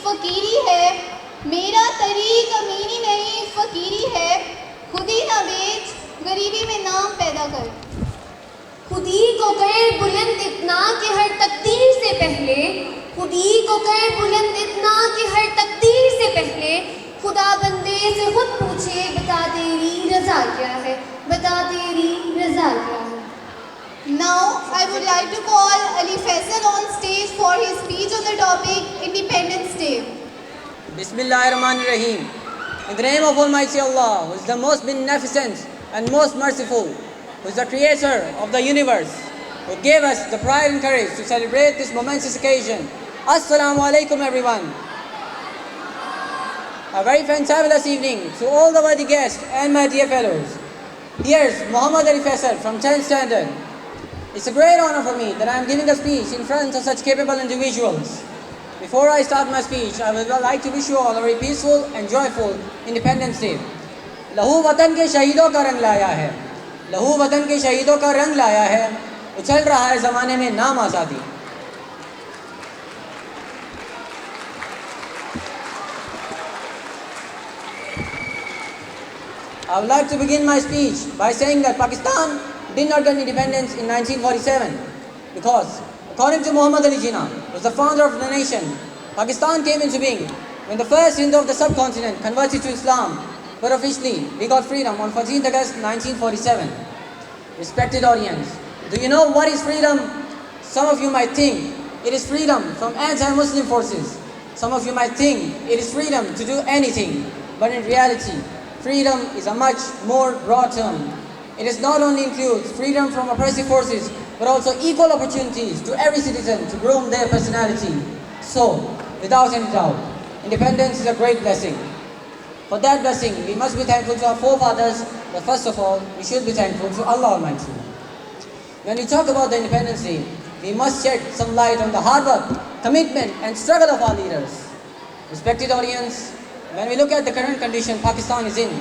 فقیری ہے، میرا طریق امینی نہیں فقیری ہے، خودی نہ بیچ غریبی میں نام پیدا کر۔ خودی کو کر بلند اتنا کہ ہر تقدیر سے پہلے، خودی کو کر بلند اتنا کہ ہر تقدیر سے پہلے خدا بندے سے خود پوچھے بتا تیری رضا کیا ہے، بتا تیری رضا کیا ہے۔ Now I would like to call Ali Faisal on stage for his speech on the topic Independence Day. Bismillahirrahmanirrahim. In the name of Almighty Allah, who is the most beneficent and most merciful, who is the creator of the universe, who gave us the pride and courage to celebrate this momentous occasion. Assalamu alaikum everyone. A very fantabulous evening to all the worthy guests and my dear fellows. Here's Muhammad Ali Faisal from 10th Standard. It's a great honor for me that I am giving a speech in front of such capable individuals. Before I start my speech, I would like to wish you all a very peaceful and joyful Independence Day. لہو وطن کے شہیدوں کا رنگ لایا ہے، لہو وطن کے شہیدوں کا رنگ لایا ہے، اچھل رہا ہے زمانے میں نام آزادی۔ I would like to begin my speech by saying that Pakistan did not get independence in 1947 because, according to Muhammad Ali Jinnah, who was the founder of the nation, Pakistan came into being when the first Hindu of the subcontinent converted to Islam, but officially we got freedom on 14th August 1947. Respected audience, do you know what is freedom? Some of you might think it is freedom from anti-Muslim forces. Some of you might think it is freedom to do anything, but in reality, freedom is a much more broad term. It does not only include freedom from oppressive forces, but also equal opportunities to every citizen to groom their personality. So, without any doubt, independence is a great blessing. For that blessing, we must be thankful to our forefathers, but first of all, we should be thankful to Allah Almighty. When we talk about the Independence Day, we must shed some light on the hard work, commitment, and struggle of our leaders. Respected audience, when we look at the current condition Pakistan is in,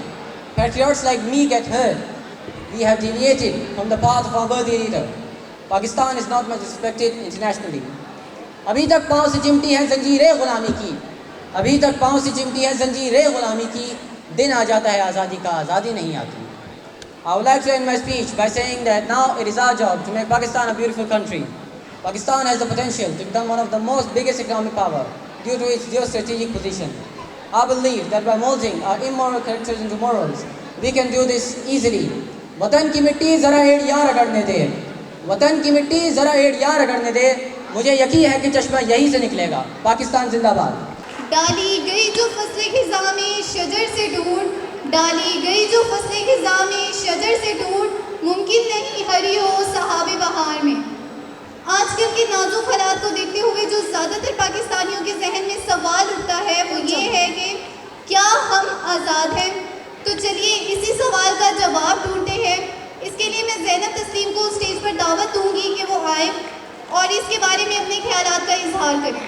patriots like me get hurt. We have deviated from the path of our worthy leader. Pakistan is not much respected internationally. ابھی تک پاؤں سے چمٹی ہے زنجیریں غلامی کی، ابھی تک پاؤں سے چمٹی ہے زنجیریں غلامی کی، دن آ جاتا ہے آزادی کا، آزادی نہیں آتی۔ I would like to end my speech by saying that now it is our job to make Pakistan a beautiful country. Pakistan has the potential to become one of the most biggest economic power due to its geostrategic position. I believe that by molding our immoral characters into morals, we can do this easily. وطن کی مٹی ذرا ایڑیاں رگڑنے دے، وطن کی مٹی ذرا ایڑیاں رگڑنے دے، مجھے یقین ہے کہ چشمہ یہی سے نکلے گا۔ پاکستان زندہ باد۔ ڈالی گئی جو فصل خزاں میں شجر سے ٹوٹ، ڈالی گئی جو فصل خزاں میں شجر سے ٹوٹ، ممکن نہیں ہری ہو صحاب بہار میں۔ آج کل کے نازک حالات کو دیکھتے ہوئے جو زیادہ تر پاکستانیوں کے ذہن میں سوال اٹھتا ہے وہ یہ ہے کہ کیا ہم آزاد ہیں؟ تو چلیے اسی سوال کا جواب ڈھونڈتے ہیں۔ اس کے لیے میں زینب تسلیم کو اسٹیج پر دعوت دوں گی کہ وہ آئیں اور اس کے بارے میں اپنے خیالات کا اظہار کریں۔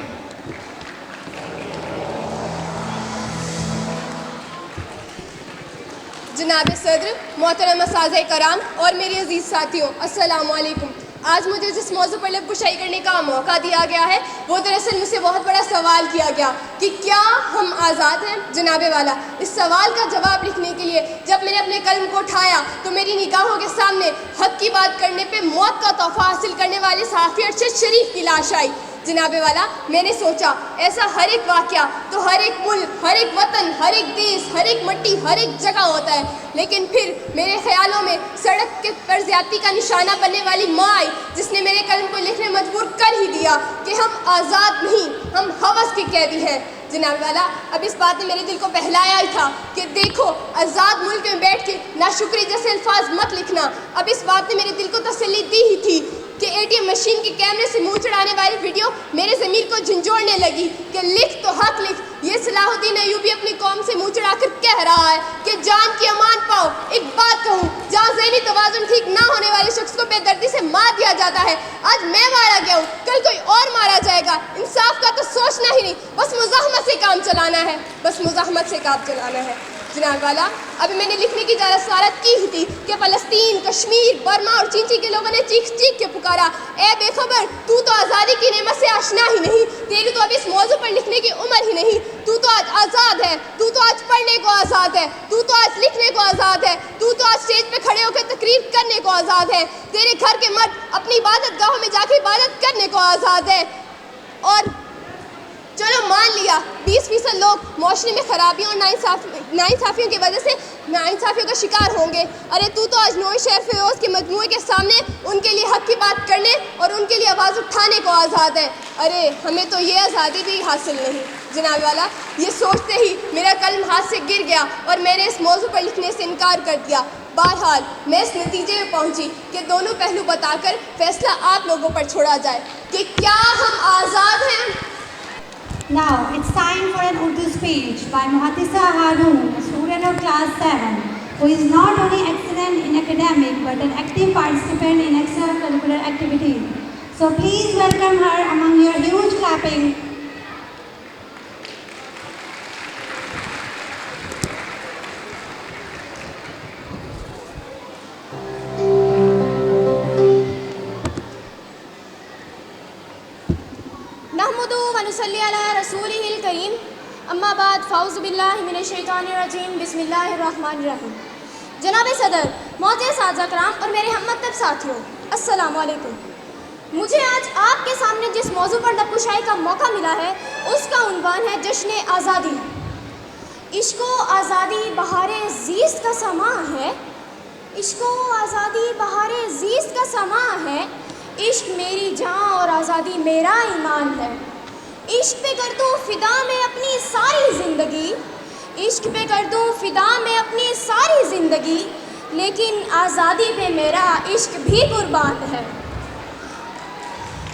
جناب صدر، محترم اساتذہ کرام اور میرے عزیز ساتھیوں، السلام علیکم۔ آج مجھے جس موضوع پر لب کشائی کرنے کا موقع دیا گیا ہے وہ دراصل مجھ سے بہت بڑا سوال کیا گیا کہ کیا ہم آزاد ہیں؟ جناب والا، اس سوال کا جواب لکھنے کے لیے جب میں نے اپنے قلم کو اٹھایا تو میری نگاہوں کے سامنے حق کی بات کرنے پہ موت کا تحفہ حاصل کرنے والے صحافی ارشد شریف کی لاش آئی۔ جناب والا، میں نے سوچا ایسا ہر ایک واقعہ تو ہر ایک ملک، ہر ایک وطن، ہر ایک دیش، ہر ایک مٹی، ہر ایک جگہ ہوتا ہے، لیکن پھر میرے خیالوں میں سڑک کے پر زیادتی کا نشانہ بننے والی ماں آئی جس نے میرے قلم کو لکھنے مجبور کر ہی دیا کہ ہم آزاد نہیں، ہم ہوس کے قیدی ہیں۔ جناب والا، اب اس بات نے میرے دل کو بہلایا ہی تھا کہ دیکھو آزاد ملک میں بیٹھ کے ناشکری جیسے الفاظ مت لکھنا۔ اب اس بات نے میرے دل کو تسلی دی ہی تھی کہ اے ٹی ایم مشین کے کیمرے سے منہ چڑھانے والی ویڈیو میرے ضمیر کو جھنجھوڑنے لگی کہ لکھ تو حق لکھ۔ یہ صلاح الدین ایوبی اپنی قوم سے منہ چڑھا کر کہہ رہا ہے کہ جان کی امان پاؤ۔ ایک بات کہوں، جہاں ذہنی توازن ٹھیک نہ ہونے والے شخص کو بے دردی سے مار دیا جاتا ہے، آج میں مارا گیا ہوں، کل کوئی اور مارا جائے گا، انصاف کا تو سوچنا ہی نہیں، بس مزاحمت سے کام چلانا ہے، بس مزاحمت سے کام چلانا ہے۔ جناب والا ابھی میں نے لکھنے کی جسارت کی ہی تھی کہ فلسطین، کشمیر، برما اور چینچی کے لوگوں نے چیخ چیخ کے پکارا، اے بے خبر، تو آزادی کی نعمت سے آشنا ہی نہیں، تیری تو اب اس موضوع پر لکھنے کی عمر ہی نہیں، تو آج آزاد ہے، تو آج پڑھنے کو آزاد ہے، تو آج لکھنے کو آزاد ہے، تو آج اسٹیج پہ کھڑے ہو کے تقریر کرنے کو آزاد ہے، تیرے گھر کے مرد اپنی عبادت گاہوں میں جا کے عبادت کرنے کو آزاد ہے۔ اور چلو مان لیا 20% لوگ معاشرے میں خرابیوں اور ناانصافیوں کی وجہ سے ناانصافیوں کا شکار ہوں گے، ارے تو آج نوئے شہر فیروز کے مجموعے کے سامنے ان کے لیے حق کی بات کرنے اور ان کے لیے آواز اٹھانے کو آزاد ہے۔ ارے ہمیں تو یہ آزادی بھی حاصل نہیں جناب والا۔ یہ سوچتے ہی میرا قلم ہاتھ سے گر گیا اور میں نے اس موضوع پر لکھنے سے انکار کر دیا۔ بہرحال میں اس نتیجے میں پہنچی کہ دونوں پہلو بتا کر فیصلہ آپ لوگوں پر چھوڑا جائے کہ کیا ہم آزاد ہیں۔ Now it's time for an Urdu speech by Muhaddisa Haroon, a student of class 7, who is not only excellent in academic but an active participant in extracurricular activities. So please welcome her among your huge clapping. نحمدہ و نصلی علی رسولہ الکریم، اما بعد، فاعوذ باللہ من الشیطان الرجیم، بسم اللہ الرحمن الرحیم۔ جناب صدر، معزز اساتذہ کرام اور میرے ہم مکتب ساتھیوں، السلام علیکم۔ مجھے آج آپ کے سامنے جس موضوع پر لب کشائی کا موقع ملا ہے اس کا عنوان ہے جشن آزادی۔ عشق و آزادی بہار زیست کا سماں ہے، عشق و آزادی بہار زیست کا سماں ہے، عشق میری جان اور آزادی میرا ایمان ہے۔ عشق پہ کر دوں فدا میں اپنی ساری زندگی، عشق پہ کر دوں فدا میں اپنی ساری زندگی، لیکن آزادی پہ میرا عشق بھی قربان ہے۔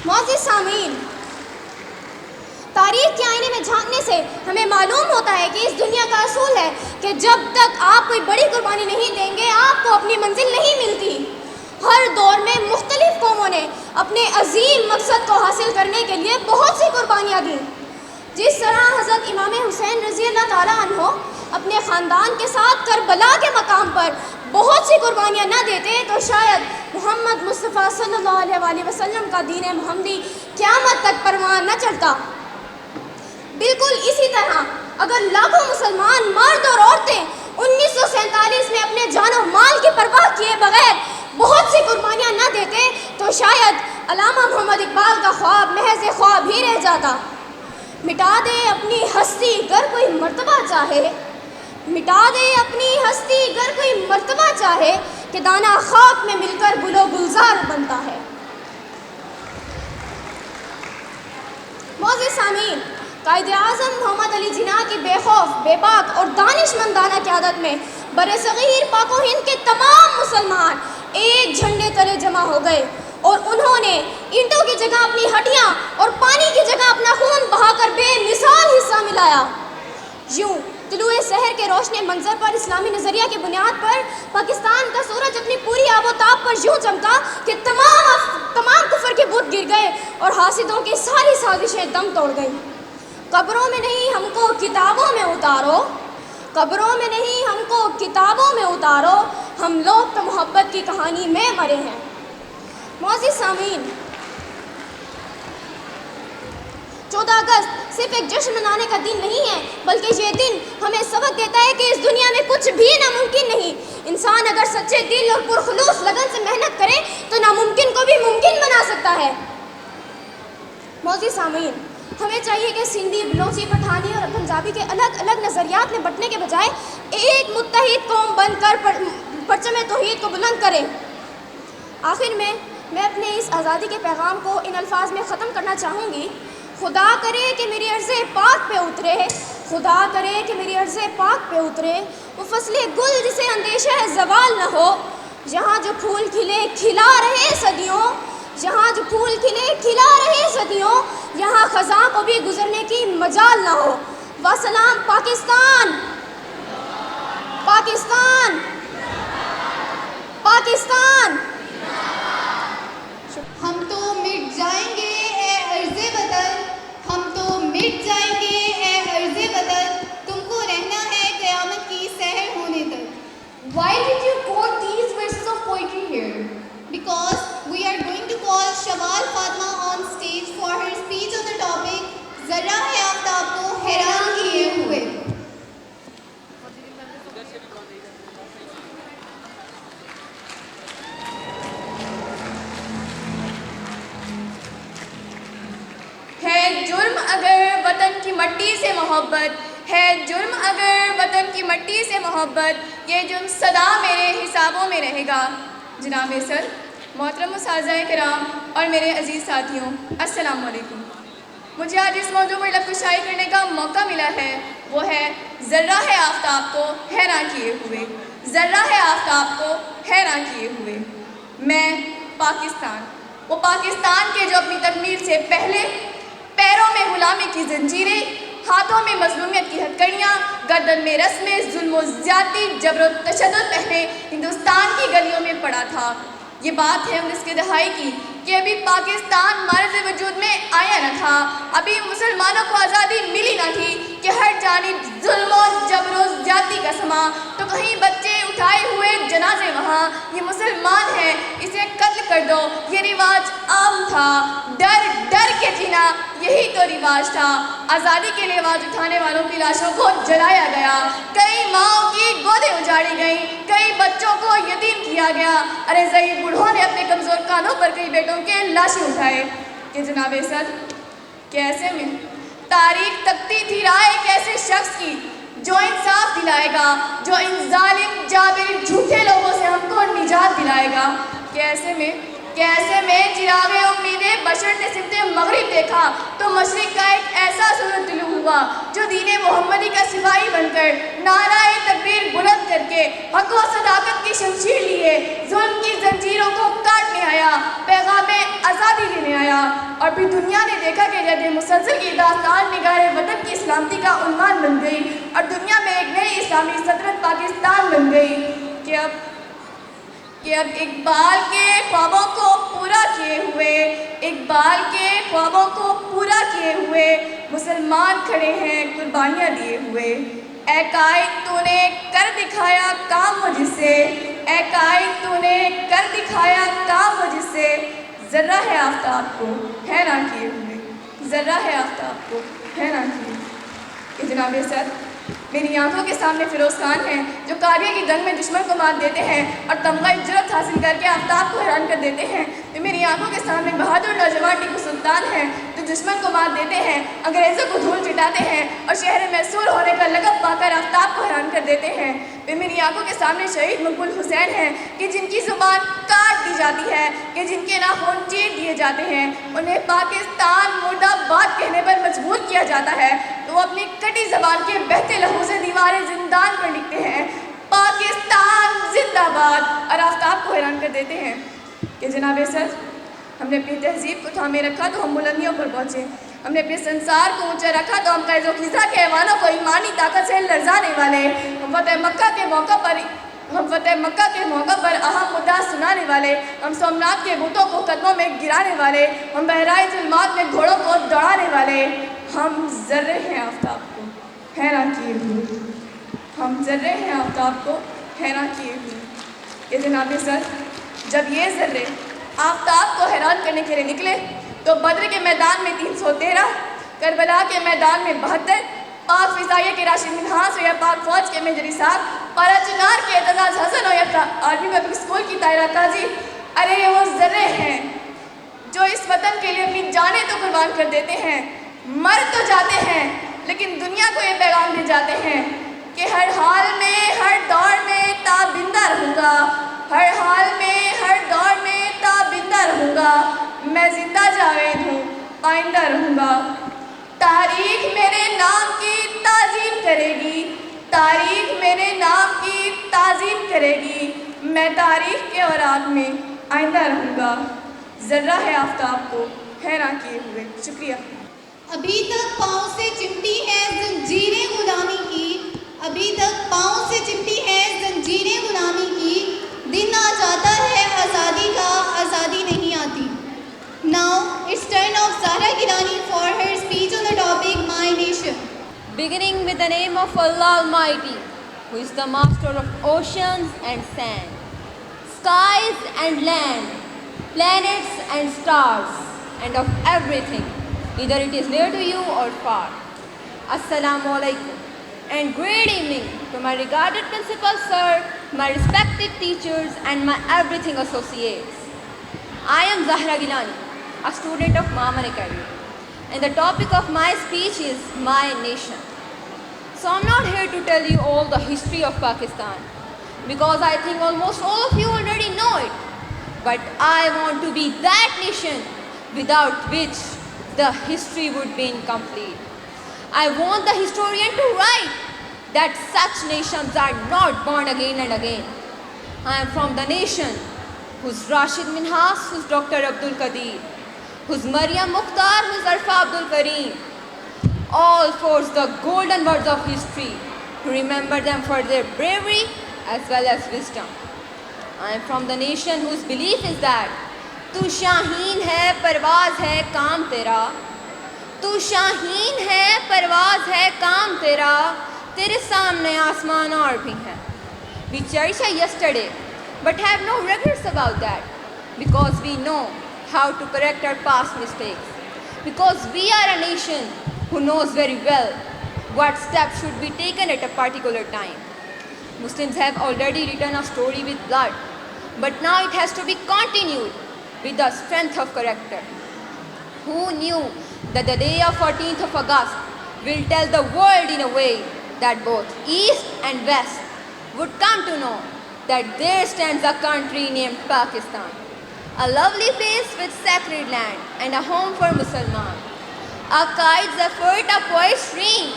معزز سامعین، تاریخ کے آئینے میں جھانکنے سے ہمیں معلوم ہوتا ہے کہ اس دنیا کا اصول ہے کہ جب تک آپ کوئی بڑی قربانی نہیں دیں گے آپ کو اپنی منزل نہیں ملتی۔ ہر دور میں مختلف قوموں نے اپنے عظیم مقصد کو حاصل کرنے کے لیے بہت سی قربانیاں دیں۔ جس طرح حضرت امام حسین رضی اللہ تعالیٰ عنہ اپنے خاندان کے ساتھ کربلا کے مقام پر بہت سی قربانیاں نہ دیتے تو شاید محمد مصطفیٰ صلی اللہ علیہ وآلہ وسلم کا دین محمدی قیامت تک پروان نہ چڑھتا۔ بالکل اسی طرح اگر لاکھوں مسلمان مرد اور عورتیں 1947 میں اپنے جان و مال کی پرواہ کیے بغیر بہت سی قربانیاں نہ دیتے تو شاید علامہ محمد اقبال کا خواب محض خواب ہی رہ جاتا۔ مٹا دے اپنی ہستی گر کوئی مرتبہ چاہے، مٹا دے اپنی ہستی گر کوئی مرتبہ چاہے، کہ دانہ خاک میں مل کر گل و گلزار بنتا ہے۔ معزز سامعین، قائد اعظم محمد علی جناح کی بے خوف، بے باک اور دانش مندانہ قیادت میں برصغیر پاک و ہند کے تمام مسلمان ایک جھنڈے تلے جمع ہو گئے اور انہوں نے اینٹوں کی جگہ اپنی ہڈیاں اور پانی کی جگہ اپنا خون بہا کر بے مثال حصہ ملایا۔ یوں طلوع سحر کے روشن منظر پر اسلامی نظریہ کی بنیاد پر پاکستان کا سورج اپنی پوری آب و تاب پر یوں چمکا کہ تمام کفر کے بت گر گئے اور حاسدوں کی ساری سازشیں دم توڑ گئیں۔ قبروں میں نہیں ہم کو کتابوں میں اتارو، قبروں میں نہیں ہم کو کتابوں میں اتارو، ہم لوگ تو محبت کی کہانی میں مرے ہیں۔ معزز سامعین، 14 اگست صرف ایک جشن منانے کا دن نہیں ہے بلکہ یہ دن ہمیں سبق دیتا ہے کہ اس دنیا میں کچھ بھی ناممکن نہیں۔ انسان اگر سچے دل اور پرخلوص لگن سے محنت کرے تو ناممکن کو بھی ممکن بنا سکتا ہے۔ معزز سامعین، ہمیں چاہیے کہ سندھی، بلوچی، پٹھانی اور پنجابی کے الگ الگ نظریات میں بٹنے کے بجائے ایک متحد قوم بن کر پرچم توحید کو بلند کریں۔ آخر میں اپنے اس آزادی کے پیغام کو ان الفاظ میں ختم کرنا چاہوں گی: خدا کرے کہ میری عرض پاک پہ اترے، خدا کرے کہ میری عرض پاک پہ اترے وہ فصل گل جسے اندیشہ زوال نہ ہو، جہاں جو پھول کھلے کھلا رہے صدیوں، جہاں جو پھول کھلے کھلا رہے صدیوں، یہاں خزاں کو بھی گزرنے کی مجال نہ ہو۔ وسلام پاکستان، پاکستان، پاکستان۔ ہم تو مٹ جائیں گے اے عرض وطن، ہم تو مٹ جائیں گے اے عرض وطن، تم کو رہنا ہے قیامت کی سحر محبت ہے جرم اگر وطن کی مٹی سے محبت، یہ جرم صدا میرے حسابوں میں رہے گا۔ جناب صدر، محترم اساتذہ کرام اور میرے عزیز ساتھیوں، السلام علیکم۔ مجھے آج اس موضوع پر لب کشائی کرنے کا موقع ملا ہے، وہ ہے ذرہ آفتاب کو حیران کیے ہوئے، ذرہ آفتاب کو حیران کیے ہوئے۔ میں پاکستان، وہ پاکستان کے جو اپنی تکمیل سے پہلے پیروں میں غلامی کی زنجیریں، ہاتھوں میں مظلومیت کی ہتکڑیاں، گردن میں رسمیں ظلم و زیادتی، جبر و تشدد پہلے ہندوستان کی گلیوں میں پڑا تھا۔ یہ بات ہے 19 کی دہائی کی کہ ابھی پاکستان معرض وجود میں آیا نہ تھا، ابھی مسلمانوں کو آزادی ملی نہ تھی کہ ہر جانب ظلم و جبر و زیادتی کا سما، تو کہیں بچے اٹھائے ہوئے جنازے وہاں، یہ مسلمان ہے اسے قتل کر دو، یہ رواج عام تھا۔ ڈر ڈر کے جینا یہی تو رواج تھا۔ آزادی کے لیے آواز اٹھانے والوں کی لاشوں کو جلایا گیا، کئی ماؤں کی گودیں اجاڑی گئیں، کئی بچوں کو یتیم کیا گیا۔ ارے ضعیف بوڑھوں نے اپنے کمزور کانوں پر کئی بیٹوں کے لاشیں اٹھائے کہ جناب صدر کیسے میں تاریخ تکتی تھی راہ ایک ایسے شخص کی جو انصاف دلائے گا، جو ان ظالم جابر جھوٹے لوگوں سے ہم کو نجات دلائے گا۔ کیسے میں چراغ امید بشر نے سمت مغرب دیکھا تو مشرق کا ایک ایسا سورج طلوع ہوا جو دین محمدی کا سپاہی بن کر نعرہ تکبیر بلند کر کے حق و صداقت کی شمشیر لیے ظلم کی زنجیروں کو کاٹنے آیا، پیغام آزادی دینے آیا۔ اور پھر دنیا نے دیکھا کہ جد مسلسل کی داستان نگار وطن کی سلامتی کا عنوان بن گئی اور دنیا میں ایک نئی اسلامی سلطنت پاکستان بن گئی کہ اب اقبال کے خوابوں کو پورا کیے ہوئے مسلمان کھڑے ہیں قربانیاں دیے ہوئے۔ اے قائد تو نے کر دکھایا کام مجھ سے، اے قائد تو نے کر دکھایا کام مجھ سے، ذرہ ہے آفتاب کو حیران کیے ہوئے، ذرہ ہے آفتاب کو حیران کیے ہوئے۔ کہ جناب صدر میری آنکھوں کے سامنے فیروز خان ہیں جو کاریہ کی جنگ میں دشمن کو مات دیتے ہیں اور تمغہ جرأت حاصل کر کے آفتاب کو حیران کر دیتے ہیں۔ میری آنکھوں کے سامنے بہادر نوجوان ٹیپو سلطان ہیں جو دشمن کو مات دیتے ہیں، انگریزوں کو دھول چٹاتے ہیں اور شہر محصور ہونے کا لقب پا کر آفتاب کو حیران کر دیتے ہیں۔ میری آنکھوں کے سامنے شہید مقبول حسین ہیں کہ جن کی زبان کاٹ دی جاتی ہے، کہ جن کے ناخن چیر دیے جاتے ہیں، انہیں پاکستان مرد آباد کہنے پر مجبور کیا جاتا ہے تو وہ اپنی کٹی زبان کے بہتے لہو سے دیواریں زندان پر لکھتے ہیں پاکستان زندہ باد اور آفتاب کو حیران کر دیتے ہیں۔ کہ جناب صدر ہم نے اپنی تہذیب کو تھامے رکھا تو ہم بلندیوں پر پہنچے، ہم نے اپنے سنسار کو اونچا رکھا تو ہم قیز و خزاں کے ایوانوں کو ایمانی طاقت سے لرزانے والے، ہم فتح مکہ کے موقع پر اہم مدعا سنانے والے، ہم سومناتھ کے بتوں کو قدموں میں گرانے والے، ہم بہرائے ظلمات میں گھوڑوں کو دوڑانے والے، ہم ذرے ہیں آفتاب کو حیران کیے ہوئے، ہم ذرے ہیں آفتاب کو حیران کیے ہوئے۔ کہ جناب صدر جب یہ ذرے آفتاب کو حیران کرنے کے لیے نکلے تو بدر کے میدان میں 313، کربلا کے میدان میں 72، پاک فضائیہ کے راشد منہاس ہو یا پاک فوج کے مہجر اسحاق، پارا چنار کے اعتزاز حسن ہو یا آرمی پبلک اسکول کی طاہرہ قاضی، ارے یہ وہ ذرے ہیں جو اس وطن کے لیے اپنی جانیں تو قربان کر دیتے ہیں، مر تو جاتے ہیں لیکن دنیا کو یہ پیغام دے جاتے ہیں کہ ہر حال میں ہر دور میں تابندہ رہوں گا، ہر حال میں ہر دور میں تابندہ رہوں گا، میں زندہ جاوید ہوں آئندہ رہوں گا۔ تاریخ میرے نام کی تعظیم کرے گی، تاریخ میرے نام کی تعظیم کرے گی، میں تاریخ کے اوراق میں آئندہ رہوں گا، ذرہ ہے آفتاب کو حیران کیے ہوئے۔ شکریہ۔ ابھی تک پاؤں سے چمٹی ہے زنجیریں غلامی کی، ابھی تک پاؤں سے چمٹی ہے زنجیریں غلامی کی، دن آ جاتا ہے آزادی کا، آزادی نہیں آتی۔ Now it's turn of Zahra Gilani for her speech on the topic My Nation. Beginning with the name of Allah Almighty, who is the master of oceans and sand, skies and land, planets and stars, and of everything, either it is near to you or far. Assalamu alaikum and great evening to my regarded principal sir, my respected teachers and my everything associates. I am Zahra Gilani, a student of Maman Academy, and the topic of my speech is My Nation. So I'm not here to tell you all the history of Pakistan, because I think almost all of you already know it. But I want to be that nation without which the history would be incomplete. I want the historian to write that such nations are not born again and again. I am from the nation whose Rashid Minhas, whose Dr. Abdul Qadir, whose Maryam Mukhtar, whose Arfa Abdul Kareem, all forged the golden words of history to remember them for their bravery as well as wisdom. I am from the nation whose belief is that tu shaheen hai, parwaaz hai, kaam tera. Tu shaheen hai, parwaaz hai, kaam tera. Tere saamne aasmaan aur bhi hai. We cherish yesterday, but have no regrets about that, because we know how to correct our past mistakes. Because we are a nation who knows very well what steps should be taken at a particular time. Muslims have already written a story with blood, but now it has to be continued with the strength of character. Who knew that the day of 14th of August will tell the world in a way that both East and West would come to know that there stands a country named Pakistan, a lovely place with sacred land and a home for Muslims, a kite's effort, a poet's dream,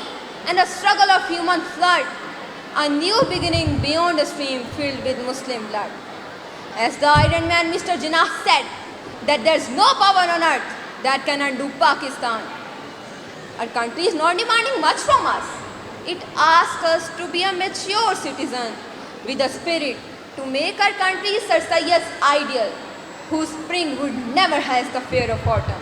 and a struggle of human flood, a new beginning beyond a stream filled with Muslim blood. As the Iron Man Mr. Jinnah said, that there's no power on earth that can undo Pakistan. Our country is not demanding much from us. It asks us to be a mature citizen with a spirit to make our country Sir Sayyid's ideal, whose spring would never has the fear of autumn.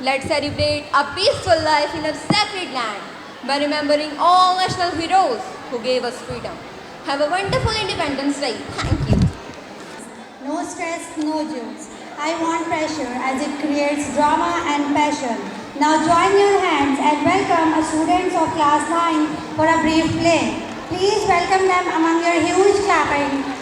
Let's celebrate a peaceful life in a sacred land by remembering all national heroes who gave us freedom. Have a wonderful Independence Day. Thank you. No stress, no jokes. I want pressure as it creates drama and passion. Now join your hands and welcome our students of class 9 for a brief play. Please welcome them among your huge clapping.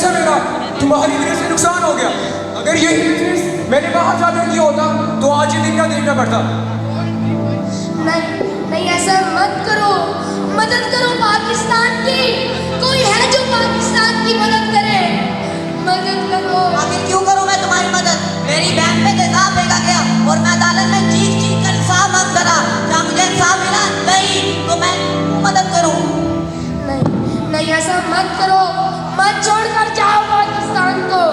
سے میرا تمہاری وجہ سے نقصان ہو گیا. اگر یہی business میں نے باہر جا کر کیا ہوتا تو آج یہ دن نہ دیکھنا پڑتا. نہیں ایسا مت کرو. مدد کرو پاکستان کی. کوئی ہے جو پاکستان کی مدد کرے. مدد کرو. آخر کیوں کروں میں تمہاری مدد؟ میری بہن پہ تیزاب پھینکا گیا اور میں عدالت میں چیخ چیخ کر انصاف مانگ کرا. کیا مجھے انصاف ملا؟ نہیں. تو میں مدد کروں؟ نہیں ایسا مت کرو. مت چھوڑ کر جاؤ پاکستان کو.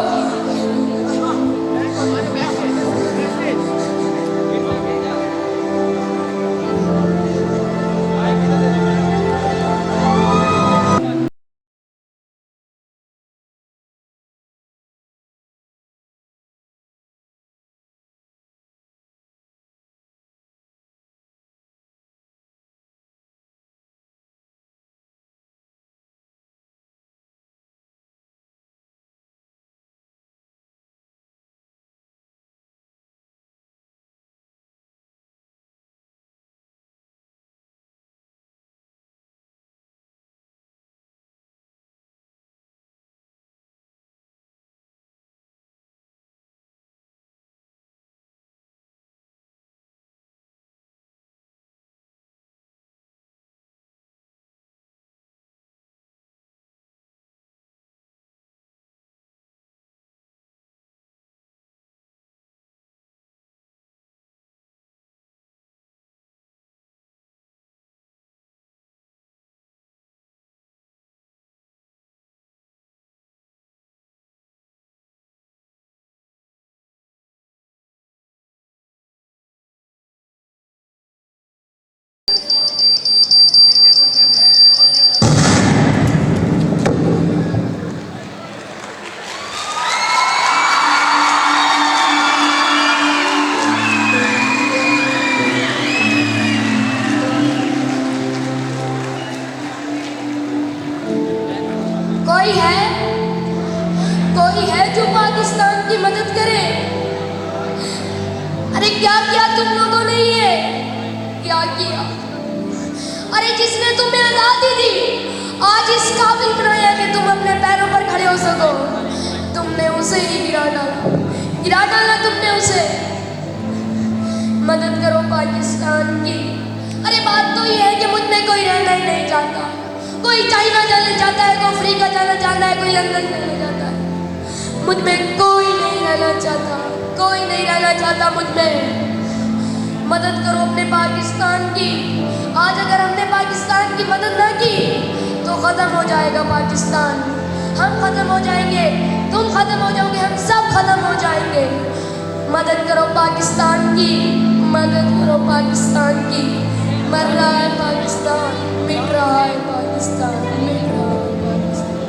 کوئی ہے جو پاکستان کی مدد کرے. ارے کیا کیا تم لوگوں نے یہ کیا کیا؟ ارے جس نے تمہیں آزادی دی آج اس قابل بنایا کہ تم اپنے پیروں پر کھڑے ہو سکو. تم نے اسے ہی گرا ڈالا تم نے اسے. مدد کرو پاکستان کی. ارے بات تو یہ ہے کہ مجھ میں کوئی رہنا ہی نہیں چاہتا. کوئی چائنا جانا چاہتا ہے, کوئی افریقہ جانا چاہتا ہے, کوئی لندن جانا چاہتا ہے. مجھ میں کوئی نہیں رہنا چاہتا. کوئی نہیں رہنا چاہتا مجھ میں. مدد کرو اپنے پاکستان کی. آج اگر ہم نے پاکستان کی مدد نہ کی تو ختم ہو جائے گا پاکستان. ہم ختم ہو جائیں گے, تم ختم ہو جاؤ گے, ہم سب ختم ہو جائیں گے. مدد کرو پاکستان کی. مدد کرو پاکستان کی. مر رہا ہے پاکستان, مٹ رہا ہے پاکستان, مٹ رہا ہے Pakistan.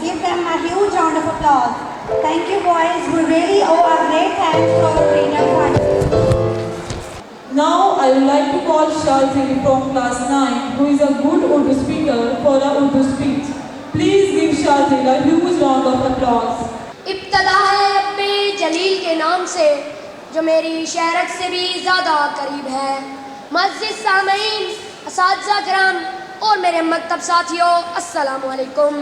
Give them a huge round of applause. Thank you boys, we really owe a great thanks to our trainer partners. Now I would like to call Shazili from class 9 who is a good Urdu speaker for a Urdu speech. Please give Shazili a huge round of applause. ابتدا ہے رب جلیل کے نام سے جو میری شہرت سے بھی زیادہ قریب ہے. معزز سامعین, اساتذہ کرام اور میرے مکتب ساتھیوں, السلام علیکم.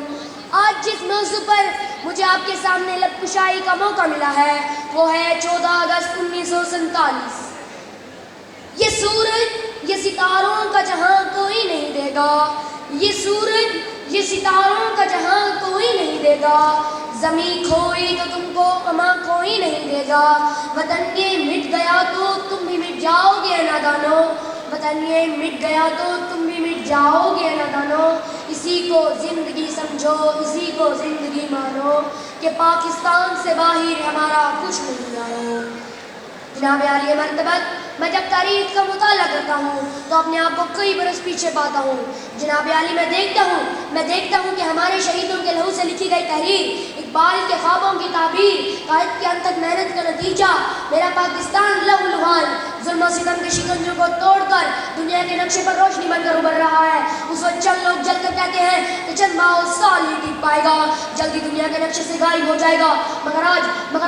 آج جس موضوع پر مجھے آپ کے سامنے لب کشائی کا موقع ملا ہے وہ ہے 14 اگست 1947. یہ سورج یہ ستاروں کا جہاں کوئی نہیں دے گا. یہ سورج یہ ستاروں کا جہاں کوئی نہیں دے گا. زمین کھوئی تو تم کو اما کوئی نہیں دے گا. وطن یہ مٹ گیا تو تم بھی مٹ جاؤ گے نادانو. وطن یہ مٹ گیا تو تم بھی مٹ جاؤ گے نادانو. اسی کو زندگی سمجھو, اسی کو زندگی مانو کہ پاکستان سے باہر ہمارا کچھ نہیں آیا. جناب عالی مرتبت, میں جب تاریخ کا مطالعہ کرتا ہوں تو اپنے آپ کو کئی برس پیچھے پاتا ہوں. جناب عالی, میں دیکھتا ہوں کہ ہمارے شہیدوں کے لہو سے لکھی گئی تحریر ایک اقبال کے خوابوں کی تعبیر، قائد کے انتھک محنت کا نتیجہ، میرا پاکستان لہو لہان ظلم و ستم کے شکنجوں کو توڑ کر دنیا کے نقشے پر روشنی بن کر ابھر رہا ہے۔ اس وقت چند لوگ جل کر کہتے ہیں کہ چند ماہ اور سال ہی ٹک پائے گا، جلدی دنیا کے نقشے سے غائب ہو جائے گا، مگر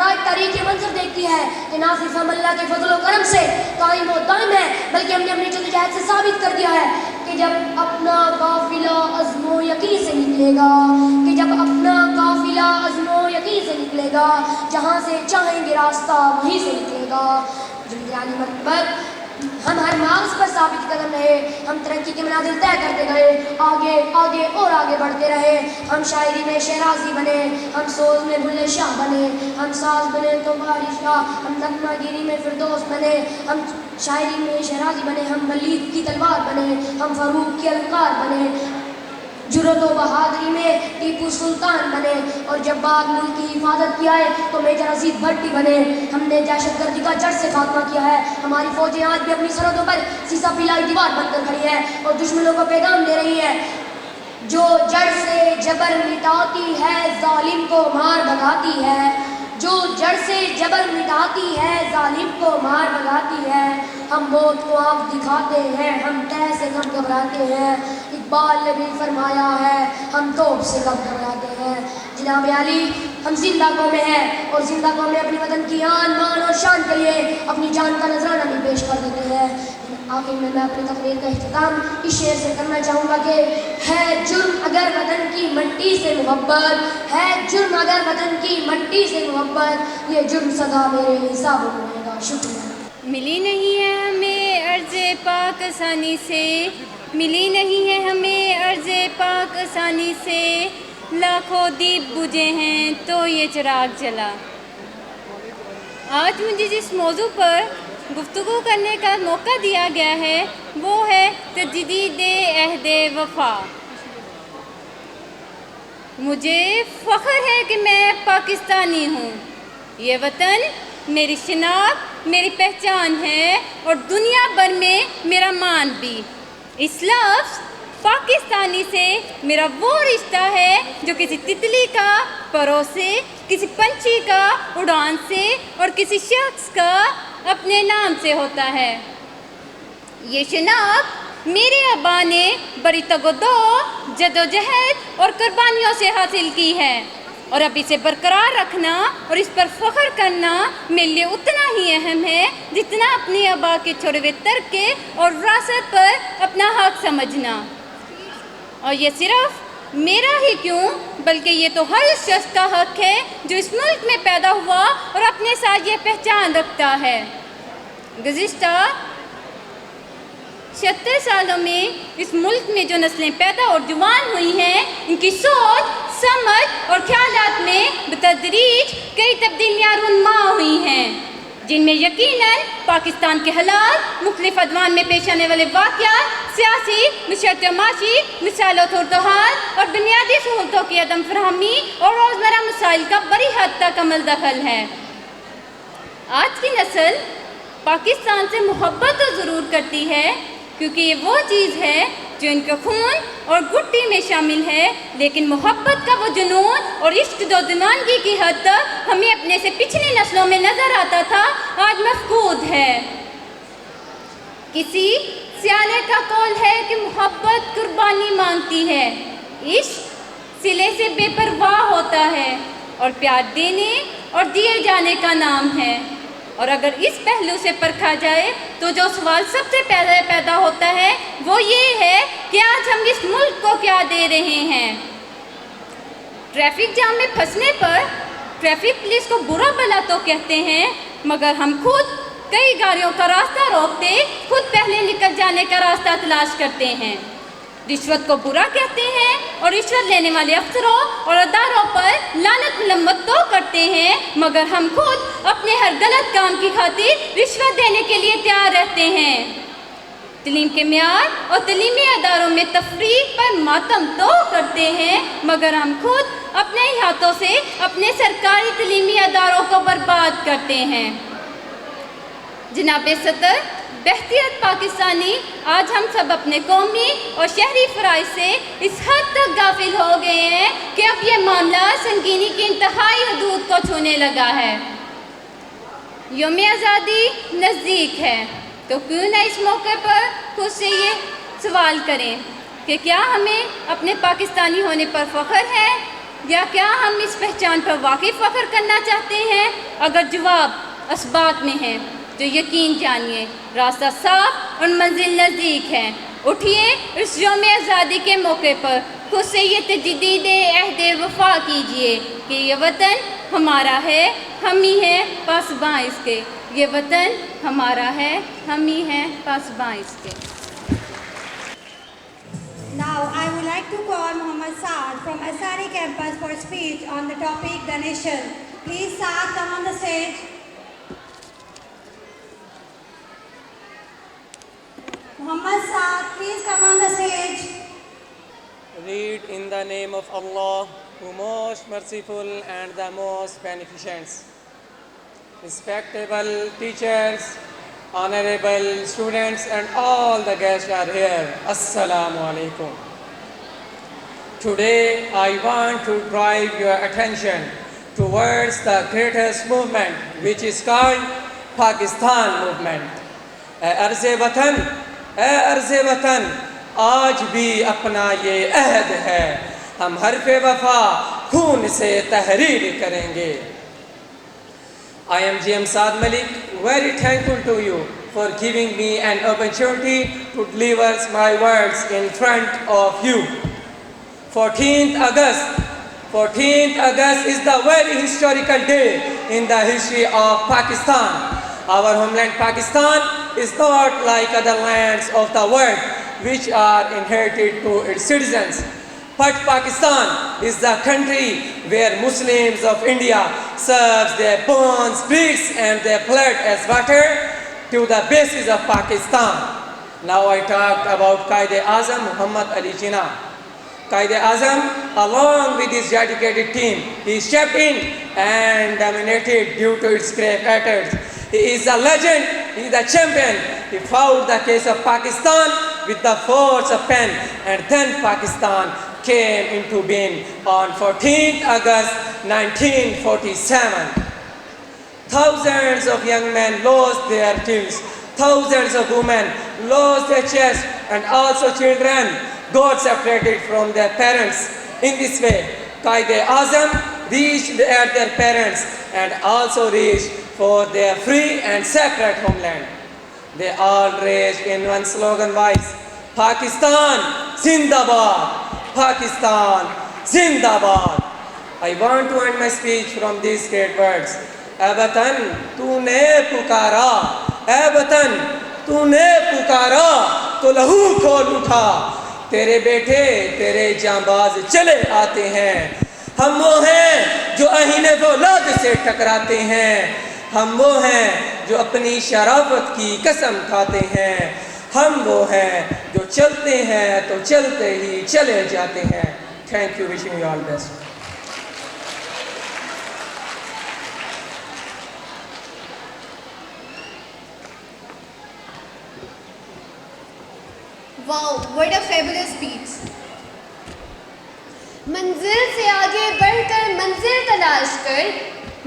آج تاریخ یہ منظر دیکھتی ہے کہ نہ صرف ہم اللہ کے فضل و کرم سے قائم و دائم ہے، بلکہ ہم نے اپنی جدوجہد سے ثابت کر دیا ہے کہ جب اپنا قافلہ عزم و یقین سے نکلے گا، کہ جب اپنا قافلہ عزم و یقین سے نکلے گا، جہاں سے چاہیں گے راستہ وہیں سے نکلے گا۔ جنرانی مرتبت ہم ہر مارز پر ثابت قدم رہے، ہم ترقی کے منازل طے کرتے گئے، آگے آگے اور آگے بڑھتے رہے۔ ہم شاعری میں شیرازی بنے، ہم سوز میں بلے شاہ بنے، ہم ساز بنے تو بارش شاہ، ہم نغمہ گیری میں فردوس بنے، ہم شاعری میں شیرازی بنے، ہم ولید کی تلوار بنے، ہم فاروق کی القار بنے، جرأت و بہادری میں ٹیپو سلطان بنے، اور جب بات ملک کی حفاظت کی آئے تو میجر عزیز بھٹی بنے۔ ہم نے دہشت گردی کا جڑ سے خاتمہ کیا ہے، ہماری فوجیں آج بھی اپنی سرحدوں پر سیسا پلائی دیوار بن کر کھڑی ہے اور دشمنوں کو پیغام دے رہی ہے، جو جڑ سے جبر مٹاتی ہے ظالم کو مار بھگاتی ہے، جو جڑ سے جبر مٹاتی ہے ظالم کو مار بھگاتی ہے۔ ہم موت کو آنکھ دکھاتے ہیں، ہم طے سے کم گھبراتے ہیں، اقبال نے بھی فرمایا ہے ہم توپ سے کم گھبراتے ہیں۔ جناب عالی، ہم زندہ قومیں ہیں اور زندہ قومیں اپنی وطن کی آن مان اور شان کے لیے اپنی جان کا نذرانہ بھی پیش کر دیتے ہیں۔ آخر میں اپنی تقریر کا اختتام اس شعر سے کرنا چاہوں گا کہ ہے جرم اگر وطن کی مٹی سے محبت، ہے جرم اگر وطن کی مٹی سے محبت، یہ جرم سدا میرے حساب میں رہے گا۔ شکریہ۔ ملی نہیں ہے ہمیں عرض پاک آسانی سے، ملی نہیں ہے ہمیں عرض پاک آسانی سے، لاکھوں دیپ بجھے ہیں تو یہ چراغ جلا۔ آج مجھے جس موضوع پر گفتگو کرنے کا موقع دیا گیا ہے وہ ہے تجدید عہد وفا۔ مجھے فخر ہے کہ میں پاکستانی ہوں، یہ وطن میری شناخت، میری پہچان ہے اور دنیا بھر میں میرا مان بھی۔ اس لفظ پاکستانی سے میرا وہ رشتہ ہے جو کسی تتلی کا پرو سے، کسی پنچھی کا اڑان سے اور کسی شخص کا اپنے نام سے ہوتا ہے۔ یہ شناخت میرے آبا نے بڑی تگودو، جدوجہد اور قربانیوں سے حاصل کی ہے، اور اب اسے برقرار رکھنا اور اس پر فخر کرنا میرے لیے اتنا ہی اہم ہے جتنا اپنی آبا کے چھوڑے ہوئے ترکے اور وراثت پر اپنا حق سمجھنا۔ اور یہ صرف میرا ہی کیوں بلکہ یہ تو ہر شخص کا حق ہے جو اس ملک میں پیدا ہوا اور اپنے ساتھ یہ پہچان رکھتا ہے۔ گزشتہ 76 سالوں میں اس ملک میں جو نسلیں پیدا اور جوان ہوئی ہیں، ان کی سوچ، سمجھ اور خیالات میں بتدریج کئی تبدیلیاں رونما ہوئی ہیں، جن میں یقیناً پاکستان کے حالات، مختلف ادوان میں پیش آنے والے واقعات، سیاسی، معاشیاتی و معاشی مسائل و صورتحال اور بنیادی سہولتوں کی عدم فراہمی اور روزمرہ مسائل کا بڑی حد تک عمل دخل ہے۔ آج کی نسل پاکستان سے محبت تو ضرور کرتی ہے کیونکہ یہ وہ چیز ہے جو ان کے خون اور گھٹی میں شامل ہے، لیکن محبت کا وہ جنون اور عشق جو دیوانگی کی حد تک ہمیں اپنے سے پچھلی نسلوں میں نظر آتا تھا، آج مفقود ہے۔ کسی سیانے کا قول ہے کہ محبت قربانی مانگتی ہے، عشق سلے سے بے پرواہ ہوتا ہے اور پیار دینے اور دیے جانے کا نام ہے۔ اور اگر اس پہلو سے پرکھا جائے تو جو سوال سب سے پہلے پیدا ہوتا ہے وہ یہ ہے کہ آج ہم اس ملک کو کیا دے رہے ہیں۔ ٹریفک جام میں پھنسنے پر ٹریفک پولیس کو برا بھلا تو کہتے ہیں، مگر ہم خود کئی گاڑیوں کا راستہ روکتے خود پہلے نکل جانے کا راستہ تلاش کرتے ہیں۔ رشوت کو برا کہتے ہیں اور رشوت لینے والے افسروں اور اداروں پر لعنت ملامت تو کرتے ہیں، مگر ہم خود اپنے ہر غلط کام کی خاطر رشوت دینے کے لیے تیار رہتے ہیں۔ تعلیم کے معیار اور تعلیمی اداروں میں تفریق پر ماتم تو کرتے ہیں، مگر ہم خود اپنے ہی ہاتھوں سے اپنے سرکاری تعلیمی اداروں کو برباد کرتے ہیں۔ جناب صدر، بہتریت پاکستانی آج ہم سب اپنے قومی اور شہری فرائض سے اس حد تک غافل ہو گئے ہیں کہ اب یہ معاملہ سنگینی کی انتہائی حدود کو چھونے لگا ہے۔ یوم آزادی نزدیک ہے تو کیوں نہ اس موقع پر خود سے یہ سوال کریں کہ کیا ہمیں اپنے پاکستانی ہونے پر فخر ہے یا کیا ہم اس پہچان پر واقعی فخر کرنا چاہتے ہیں؟ اگر جواب اسبات میں ہے تو یقین جانیے راستہ صاف اور منزل نزدیک ہے۔ اٹھیے اس یوم آزادی کے موقع پر خود سے یہ تجدید عہد وفا کیجیے کہ یہ وطن ہمارا ہے، ہم ہی ہیں پاسباں اس کے۔ یہ وطن ہمارا ہے، ہم ہی ہیں پاسباں اس کے۔ Now I would like to call Muhammad Saad from SRE campus for speech on the topic The Nation. Please Saad, come on the stage. Muhammad Saad, please come on the stage. Read in the name of Allah, who most merciful and the most beneficent. Respectable teachers, honorable students and all the guests are here. Assalamu alaikum. Today I want to drive your attention towards the greatest movement which is called Pakistan movement. اے عرض وطن آج بھی اپنا یہ عہد ہے، ہم حرف وفا خون سے تحریر کریں گے۔ I am GM Saad Malik, very thankful to you for giving me an opportunity to deliver my words in front of you. 14th August is the very historical day in the history of Pakistan. Our homeland Pakistan is not like other lands of the world which are inherited to its citizens. But Pakistan is the country where Muslims of India serves their bones, bricks and their blood as water to the bases of Pakistan. Now I talked about Quaid-e-Azam Muhammad Ali Jinnah. Quaid-e-Azam, along with his dedicated team, he stepped in and dominated due to its great efforts. He is a legend, he is a champion. He fought the case of Pakistan with the force of pen, and then Pakistan came into being on 14th August 1947. Thousands of young men lost their lives, thousands of women lost their chest, and also children got separated from their parents. In this way, Quaid-e-Azam reached their parents and also reached for their free and separate homeland. They all raised in one slogan voice, Pakistan Zindabad, Pakistan Zindabad. I want to end my speech from these great words. اے وطن تو نے پکارا، اے وطن تو نے پکارا تو لہو کھول اٹھا، تیرے بیٹے تیرے جانباز چلے آتے ہیں۔ ہم وہ ہیں جو اہین فولاد سے ٹکراتے ہیں، ہم وہ ہیں جو اپنی شرافت کی قسم کھاتے ہیں، ہم وہ ہیں جو چلتے ہیں تو چلتے ہی چلے جاتے ہیں۔ Thank you, wishing you all best. Wow, what a fabulous speech. منزل سے آگے بڑھ کر منزل تلاش کر،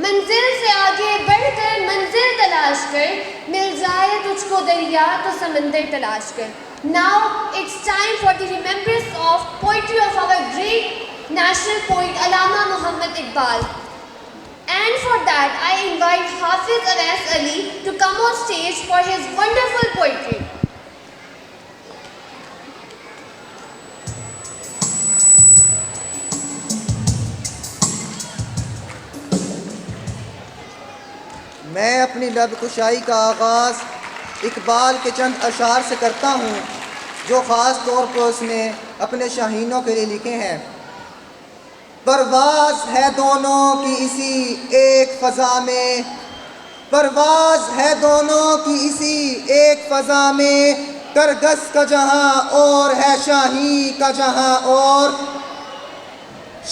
منزل سے آگے بڑھ کر منزل تلاش کر، مل جائے تجھ کو دریا تو سمندر تلاش کر۔ Now it's time for the remembrance of poetry of our great national poet Allama Muhammad Iqbal. And for that I invite Hafiz Awais Ali to come on stage for his wonderful poetry. میں اپنی لب کشائی کا آغاز اقبال کے چند اشعار سے کرتا ہوں جو خاص طور پر اس نے اپنے شاہینوں کے لیے لکھے ہیں۔ پرواز ہے دونوں کی اسی ایک فضا میں، پرواز ہے دونوں کی اسی ایک فضا میں، کرگس کا جہاں اور ہے شاہین کا جہاں اور،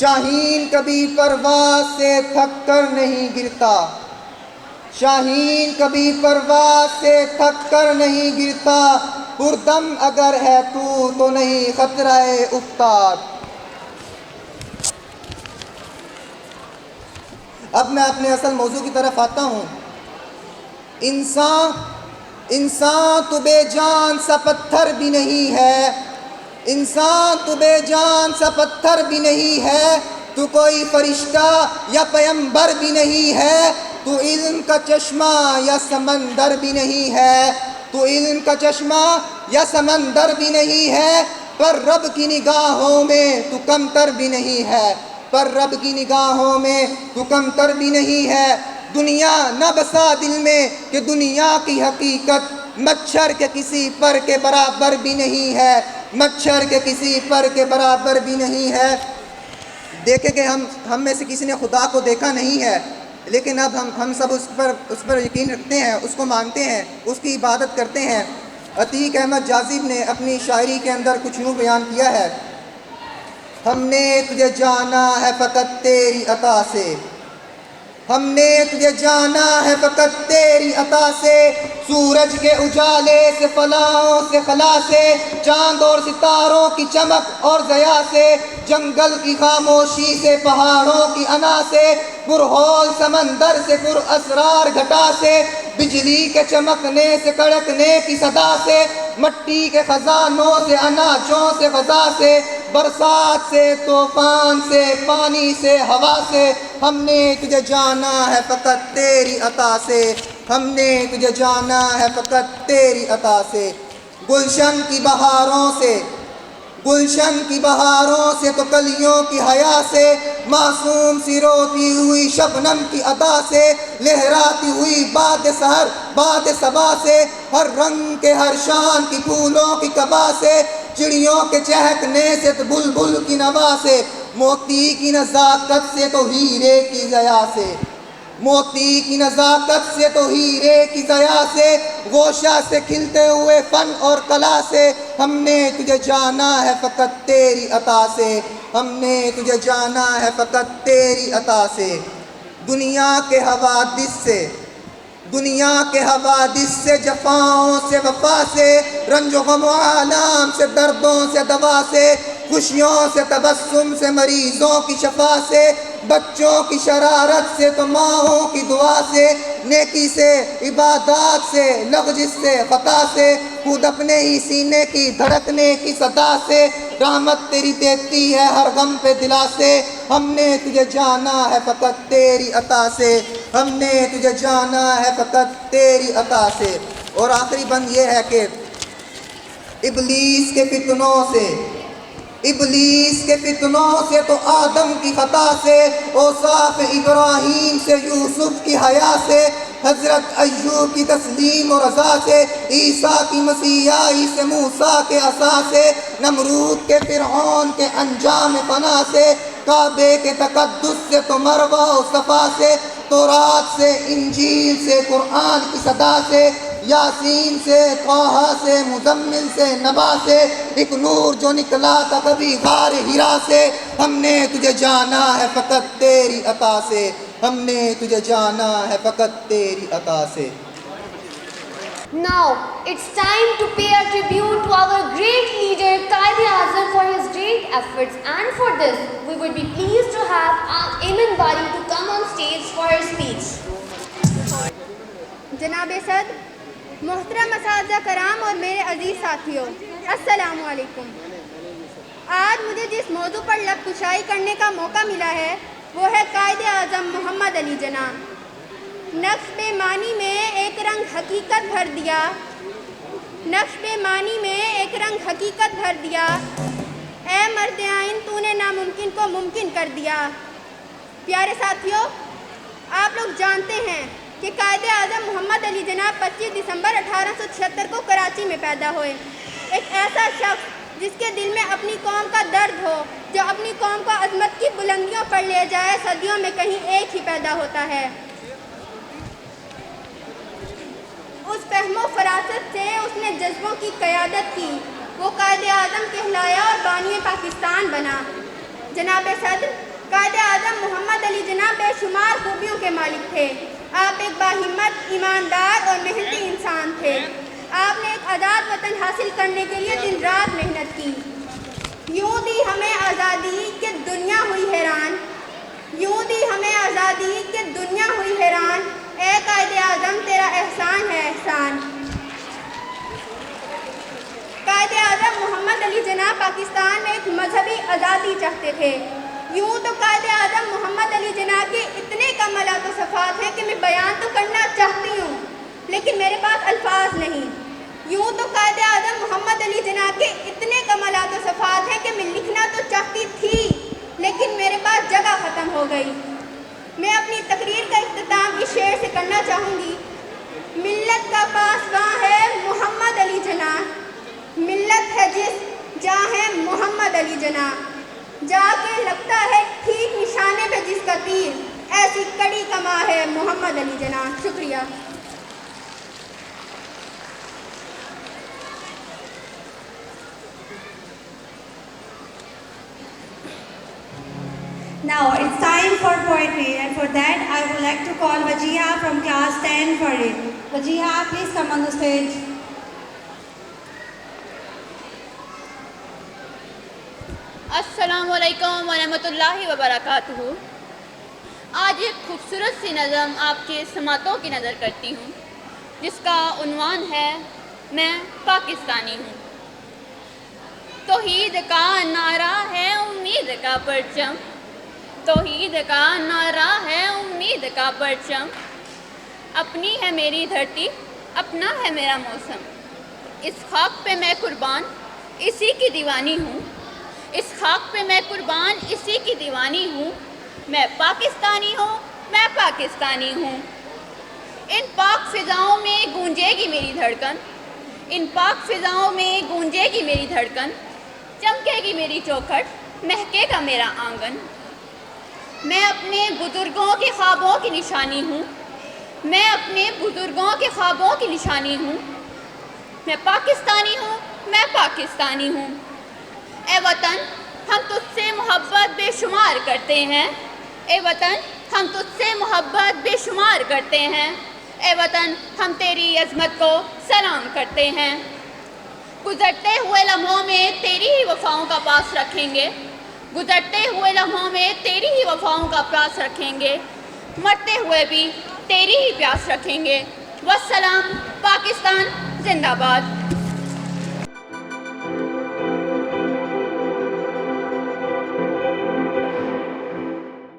شاہین کبھی پرواز سے تھک کر نہیں گرتا، شاہین کبھی پرواز سے تھک کر نہیں گرتا، پردم اگر ہے تو نہیں خطرہ افتاد۔ اب میں اپنے اصل موضوع کی طرف آتا ہوں۔ انسان تو بے جان سا پتھر بھی نہیں ہے، انسان تو بے جان سا پتھر بھی نہیں ہے، تو کوئی فرشتہ یا پیغمبر بھی نہیں ہے، تو علم کا چشمہ یا سمندر بھی نہیں ہے، تو علم کا چشمہ یا سمندر بھی نہیں ہے، پر رب کی نگاہوں میں تو کمتر بھی نہیں ہے، پر رب کی نگاہوں میں تو کمتر بھی نہیں ہے۔ دنیا نہ بسا دل میں کہ دنیا کی حقیقت مچھر کے کسی پر کے برابر بھی نہیں ہے، مچھر کے کسی پر کے برابر بھی نہیں ہے۔ دیکھیں کہ ہم میں سے کسی نے خدا کو دیکھا نہیں ہے، لیکن اب ہم سب اس پر یقین رکھتے ہیں، اس کو مانتے ہیں، اس کی عبادت کرتے ہیں۔ عتیق احمد جاذب نے اپنی شاعری کے اندر کچھ یوں بیان کیا ہے: ہم نے تجھے جانا ہے فقط تیری عطا سے، ہم نے تجھے جانا ہے فقط تیری عطا سے، سورج کے اجالے سے، فلاحوں سے، خلا سے، چاند اور ستاروں کی چمک اور ضیاء سے، جنگل کی خاموشی سے، پہاڑوں کی انا سے، پرہول سمندر سے، پر اسرار گھٹا سے، بجلی کے چمکنے سے، کڑکنے کی صدا سے، مٹی کے خزانوں سے، اناجوں سے، غذا سے، برسات سے، طوفان سے، پانی سے، ہوا سے، ہم نے تجھے جانا ہے فقط تیری عطا سے، ہم نے تجھے جانا ہے فقط تیری عطا سے۔ گلشن کی بہاروں سے، گلشن کی بہاروں سے تو کلیوں کی حیا سے، معصوم سی روتی ہوئی شبنم کی ادا سے، لہراتی ہوئی باد سحر باد صبا سے، ہر رنگ کے ہر شان کی پھولوں کی قبا سے، چڑیوں کے چہکنے سے تو بلبل کی نوا سے، موتی کی نزاکت سے تو ہیرے کی ضیا سے، موتی کی نزاکت سے تو ہیرے کی ضیا سے، گوشہ سے کھلتے ہوئے فن اور کلا سے، ہم نے تجھے جانا ہے فقط تیری عطا سے، ہم نے تجھے جانا ہے فقط تیری عطا سے۔ دنیا کے حوادث سے، دنیا کے حوادث سے، جفاؤں سے، وفا سے، رنج و غم و آلام سے، دردوں سے، دوا سے، خوشیوں سے، تبسم سے، مریضوں کی شفا سے، بچوں کی شرارت سے تو ماؤں کی دعا سے، نیکی سے، عبادات سے، لغزش سے، خطا سے، خود اپنے ہی سینے کی دھڑکنے کی صدا سے، رحمت تیری دیتی ہے ہر غم پہ دلا سے، ہم نے تجھے جانا ہے فقط تیری عطا سے، ہم نے تجھے جانا ہے فقط تیری عطا سے۔ اور آخری بند یہ ہے کہ ابلیس کے فتنوں سے، ابلیس کے فتنوں سے تو آدم کی خطا سے، اوصاف ابراہیم سے، یوسف کی حیا سے، حضرت ایوب کی تسلیم و رضا سے، عیسیٰ کی مسیحائی سے، موسیٰ کے عصا سے، نمرود کے فرعون کے انجام فنا سے، کعبے کے تقدس سے تو مروہ و صفا سے، تورات سے، انجیل سے، قرآن کی صدا سے، یاسین سے، طٰہٰ سے، مزمل سے، نبا سے، ایک نور جو نکلا تھا کبھی غار ہرا سے، ہم نے تجھے جانا ہے فقط تیری عطا سے، ہم نے تجھے جانا ہے فقط تیری عطا سے۔ Now, it's time to pay a tribute to our great leader, Quaid-e-Azam, for his great efforts. And for this, we would be pleased to have Ayman Bari to come on stage for his speech. جناب صدر، محترم اساتذہ کرام اور میرے عزیز ساتھیوں، السلام علیکم۔ آج مجھے جس موضوع پر لب کشائی کرنے کا موقع ملا ہے وہ ہے قائد اعظم محمد علی جناح۔ نقش پہ معنی میں ایک رنگ حقیقت بھر دیا، نقش پہ معنی میں ایک رنگ حقیقت بھر دیا، اے مرد آئین تو نے ناممکن کو ممکن کر دیا۔ پیارے ساتھیوں، آپ لوگ جانتے ہیں کہ قائد اعظم محمد علی جناح 25 دسمبر 1876 کو کراچی میں پیدا ہوئے، ایک ایسا شخص جس کے دل میں اپنی قوم کا درد ہو، جو اپنی قوم کو عظمت کی بلندیوں پر لے جائے، صدیوں میں کہیں ایک ہی پیدا ہوتا ہے۔ اس فہم و فراست سے اس نے جذبوں کی قیادت کی، وہ قائد اعظم کہلایا اور بانی پاکستان بنا۔ جناب صدر، قائد اعظم محمد علی جناح بے شمار خوبیوں کے مالک تھے۔ آپ ایک باہمت، ایماندار اور محنتی انسان تھے. آپ نے ایک آزاد وطن حاصل کرنے کے لیے دن رات محنت کی. یوں دی ہمیں آزادی کہ دنیا ہوئی حیران، یوں دی ہمیں آزادی کہ دنیا ہوئی حیران. اے قائد اعظم تیرا احسان ہے احسان. قائد اعظم محمد علی جناح پاکستان میں ایک مذہبی آزادی چاہتے تھے. یوں تو قائد اعظم محمد علی جناح کے اتنے کمالات و صفات ہیں کہ میں بیان تو کرنا چاہتی ہوں لیکن میرے پاس الفاظ نہیں. یوں تو قائد اعظم محمد علی جناح کے اتنے کمالات و صفات ہیں کہ میں لکھنا تو چاہتی تھی لیکن میرے پاس جگہ ختم ہو گئی. میں اپنی تقریر کا اختتام اس شعر سے کرنا چاہوں گی. ملت کا پاسباں ہے محمد علی جناح، ملت ہے جس جہاں ہے محمد علی جناح. جا کے لگتا ہے ٹھیک نشانے پہ جس کا تیر، ایسی کڑی کما ہے محمد علی جناح. شکریہ. Now it's time for poetry, and for that I would like to call Wajiha from class 10 for it. Wajiha, please come on the stage. السلام علیکم ورحمۃ اللہ وبرکاتہ. آج ایک خوبصورت سی نظم آپ کے سماعتوں کی نظر کرتی ہوں جس کا عنوان ہے میں پاکستانی ہوں. توحید کا نعرہ ہے امید کا پرچم، توحید کا نعرہ ہے امید کا پرچم. اپنی ہے میری دھرتی، اپنا ہے میرا موسم. اس خاک پہ میں قربان اسی کی دیوانی ہوں، اس خاک پہ میں قربان اسی کی دیوانی ہوں. میں پاکستانی ہوں، میں پاکستانی ہوں. ان پاک فضاؤں میں گونجے گی میری دھڑکن، ان پاک فضاؤں میں گونجے گی میری دھڑکن. چمکے گی میری چوکھٹ، مہکے گا میرا آنگن. میں اپنے بزرگوں کے خوابوں کی نشانی ہوں، میں اپنے بزرگوں کے خوابوں کی نشانی ہوں. میں پاکستانی ہوں، میں پاکستانی ہوں. اے وطن ہم تجھ سے محبت بے شمار کرتے ہیں، اے وطن ہم تجھ سے محبت بے شمار کرتے ہیں. اے وطن ہم تیری عظمت کو سلام کرتے ہیں. گزرتے ہوئے لمحوں میں تیری ہی وفاؤں کا پاس رکھیں گے، گزرتے ہوئے لمحوں میں تیری ہی وفاؤں کا پاس رکھیں گے. مرتے ہوئے بھی تیری ہی پیاس رکھیں گے. والسلام. پاکستان زندہ باد.